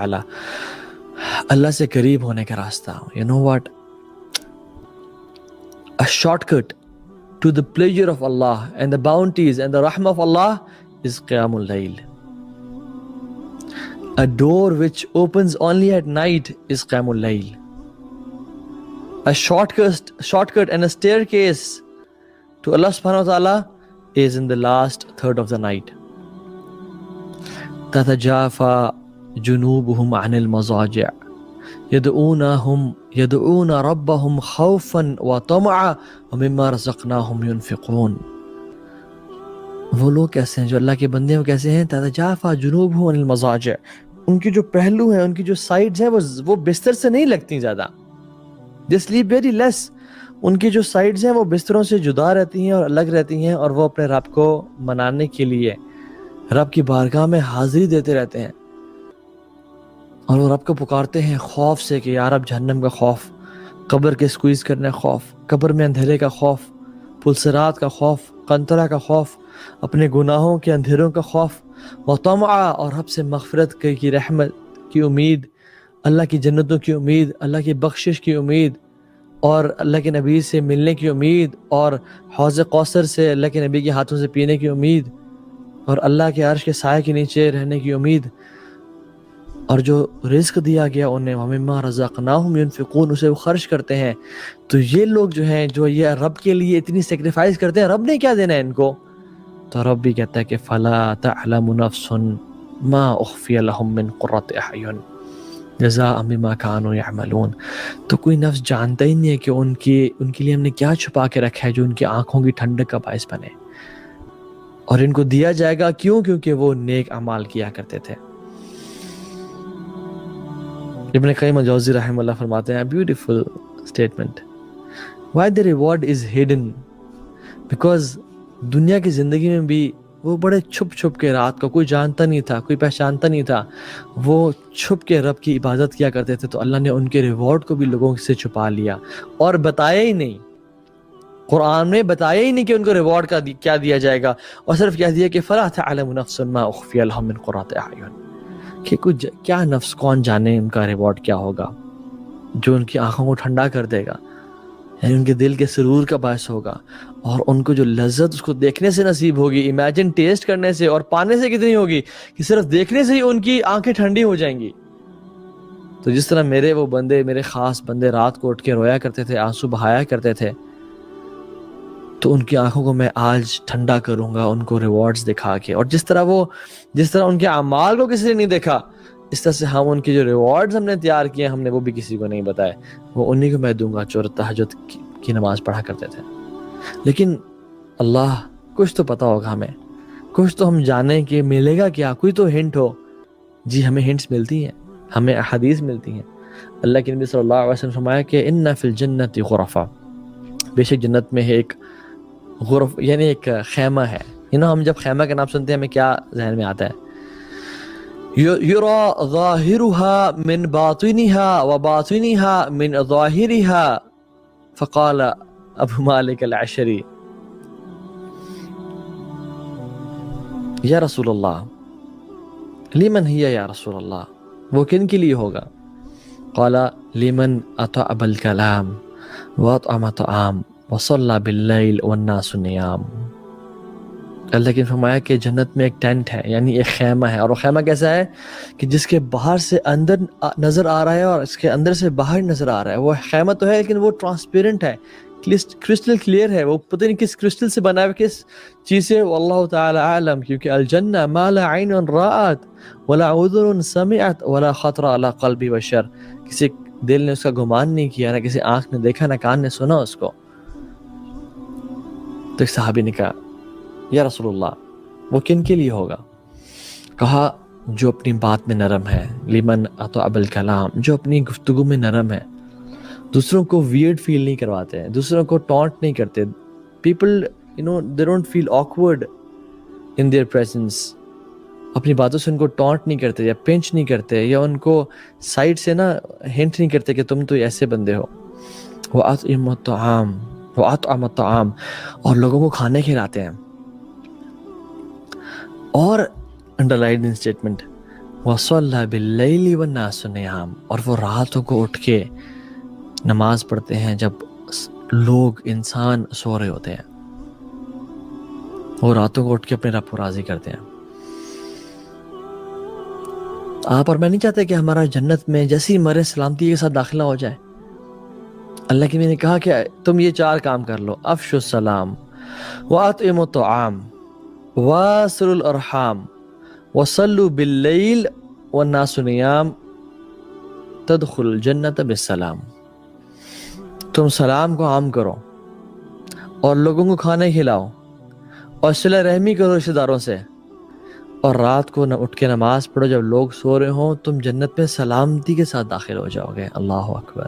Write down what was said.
تعالیٰ اللہ سے قریب ہونے کا راستہ. You know what? A shortcut to the pleasure of Allah and the bounties and the rahmah of Allah is Qiyamul Layl. A door which opens only at night is Qiyamul Layl. A shortcut and a staircase to Allah subhanahu wa ta'ala is in the last third of the night. تتجافى جنوبهم عن المضاجع يدعون ربهم خوفا وطمعا ومما رزقناهم ينفقون. وہ لوگ کیسے ہیں جو اللہ کے بندے ہیں؟ وہ کیسے ہیں؟ تتجافى جنوبهم عن المضاجع، ان کی جو پہلو ہیں، ان کی جو سائڈز ہیں وہ بستر سے نہیں لگتی زیادہ. They sleep very less. ان کی جو سائڈز ہیں وہ بستروں سے جدا رہتی ہیں اور الگ رہتی ہیں، اور وہ اپنے رب کو منانے کے لیے رب کی بارگاہ میں حاضری دیتے رہتے ہیں، اور وہ رب کو پکارتے ہیں خوف سے کہ یا رب جہنم کا خوف، قبر کے سکویز کرنے کا خوف، قبر میں اندھیرے کا خوف، پلسرات کا خوف، قنطرہ کا خوف، اپنے گناہوں کے اندھیروں کا خوف، وطمعا، اور رب سے مغفرت کی رحمت کی امید، اللہ کی جنتوں کی امید، اللہ کی بخشش کی امید، اور اللہ کے نبی سے ملنے کی امید، اور حوض کوثر سے اللہ کے نبی کے ہاتھوں سے پینے کی امید، اور اللہ کے عرش کے سائے کے نیچے رہنے کی امید، اور جو رزق دیا گیا انہیں وَمِمَّا رَزَقْنَاهُمْ يُنْفِقُونَ، اسے وہ خرچ کرتے ہیں. تو یہ لوگ جو ہیں جو یہ رب کے لیے اتنی سیکریفائز کرتے ہیں، رب نے کیا دینا ہے ان کو؟ تو رب بھی کہتا ہے کہ فَلَا تَعْلَمُ نَفْسٌ مَا أُخْفِيَ لَهُم مِّن قُرَّةِ أَعْيُنٍ جزاء بما كانوا يعملون. تو کوئی نفس جانتا ہی نہیں ہے کہ ان کے لیے ہم نے کیا چھپا کے رکھا ہے جو ان کی آنکھوں کی ٹھنڈک کا باعث بنے، اور ان کو دیا جائے گا. کیوں؟ کیونکہ وہ نیک اعمال کیا کرتے تھے. ابن قیم الجوزی رحمہ اللہ فرماتے ہیں beautiful statement, why the reward is hidden, because دنیا کی زندگی میں بھی وہ بڑے چھپ چھپ کے رات کو کوئی جانتا نہیں تھا، کوئی پہچانتا نہیں تھا، وہ چھپ کے رب کی عبادت کیا کرتے تھے. تو اللہ نے ان کے ریوارڈ کو بھی لوگوں سے چھپا لیا اور بتایا ہی نہیں. قرآن میں بتایا ہی نہیں کہ ان کو ریوارڈ کا کیا دیا جائے گا، اور صرف کہہ دیا کہ فَلَا تَعْلَمُ نَفْسٌ مَا أُخْفِيَ لَهُم مِّن قُرَّةِ أَعْيُنٍ، کہ کچھ کیا نفس کون جانے ان کا ریوارڈ کیا ہوگا جو ان کی آنکھوں کو ٹھنڈا کر دے گا، یعنی ان کے دل کے سرور کا باعث ہوگا، اور ان کو جو لذت اس کو دیکھنے سے نصیب ہوگی، امیجن ٹیسٹ کرنے سے اور پانے سے کتنی ہوگی کہ صرف دیکھنے سے ہی ان کی آنکھیں ٹھنڈی ہو جائیں گی. تو جس طرح میرے وہ بندے، میرے خاص بندے رات کو اٹھ کے رویا کرتے تھے، آنسو بہایا کرتے تھے، تو ان کی آنکھوں کو میں آج ٹھنڈا کروں گا ان کو ریوارڈز دکھا کے. اور جس طرح ان کے اعمال کو کسی نے نہیں دیکھا، اس طرح سے ہم ان کے جو ریوارڈز ہم نے تیار کیے ہم نے وہ بھی کسی کو نہیں بتائے، وہ انہی کو میں دوں گا جو تہجد کی نماز پڑھا کرتے تھے. لیکن اللہ کچھ تو پتا ہوگا ہمیں، کچھ تو ہم جانیں کہ ملے گا کیا، کوئی تو ہنٹ ہو. جی ہمیں ہنٹس ملتی ہیں، ہمیں احادیث ملتی ہیں. اللہ کے نبی صلی اللہ علیہ وسلم فرمایا کہ ان فی الجنت غرفا، بے شک جنت میں ایک غرف یعنی ایک خیمہ ہے. ہم جب خیمہ کا نام سنتے ہیں ہمیں کیا ذہن میں آتا ہے؟ یرا ظاہرها من باطنها وباطنها من ظاہرها. فقال ابو مالک العشری یا رسول اللہ لمن ہی یا رسول اللہ، وہ کن کے لیے ہوگا؟ قال لمن اطعم الکلام واطعم طعام وصلى باللیل والناس نیام. اللہ نے فرمایا کہ جنت میں ایک ٹینٹ ہے، یعنی ایک خیمہ ہے، اور وہ خیمہ کیسا ہے کہ جس کے باہر سے اندر نظر آ رہا ہے اور اس کے اندر سے باہر نظر آ رہا ہے. وہ خیمہ تو ہے لیکن وہ ٹرانسپیرنٹ ہے، کرسٹل کلیئر ہے. وہ پتہ نہیں کس کرسٹل سے بنا ہے، کس چیز سے، واللہ تعالی عالم. کیونکہ الجنہ ما لا عین رأت ولا اذن سمعت ولا خطر علی قلب بشر، کسی دل نے اس کا گمان نہیں کیا، نہ کسی آنکھ نے دیکھا، نہ کان نے سنا اس کو. تو ایک صحابی نے کہا یا رسول اللہ وہ کن کے لیے ہوگا؟ کہا جو اپنی بات میں نرم ہے، لمن اطعم الکلام، جو اپنی گفتگو میں نرم ہے، دوسروں کو ویئرڈ فیل نہیں کرواتے ہیں، دوسروں کو ٹونٹ نہیں کرتے. People they don't feel awkward in their presence. اپنی باتوں سے ان کو ٹونٹ نہیں کرتے یا پنچ نہیں کرتے یا ان کو سائڈ سے نا ہنٹ نہیں کرتے کہ تم تو ایسے بندے ہو. وَأَطْعَمَ الطَّعَامَ، اور لوگوں کو کھانے کھلاتے ہیں. اور انڈر لائن اسٹیٹمنٹ، وَصَلَّى بِاللَّيْلِ وَالنَّاسُ نِيَامٌ، اور وہ راتوں کو اٹھ کے نماز پڑھتے ہیں جب لوگ انسان سو رہے ہوتے ہیں، وہ راتوں کو اٹھ کے اپنے رب کو راضی کرتے ہیں۔ آپ اور میں نہیں چاہتے کہ ہمارا جنت میں جیسی مرے سلامتی کے ساتھ داخلہ ہو جائے؟ اللہ کی نے کہا کہ تم یہ 4 کام کر لو، افشوا السلام وَأَطْعِمُوا الطَّعَامَ وَاصِلُوا الْأَرْحَامَ وَصَلُّوا بِاللَّيْلِ وَالنَّاسُ نِيَامٌ تَدْخُلُوا الْجَنَّةَ بِالسَّلَامِ۔ تم سلام کو عام کرو اور لوگوں کو کھانے کھلاؤ اور صلہ رحمی کرو رشتہ داروں سے، اور رات کو نہ اٹھ کے نماز پڑھو جب لوگ سو رہے ہوں، تم جنت میں سلامتی کے ساتھ داخل ہو جاؤ گے۔ اللہ اکبر۔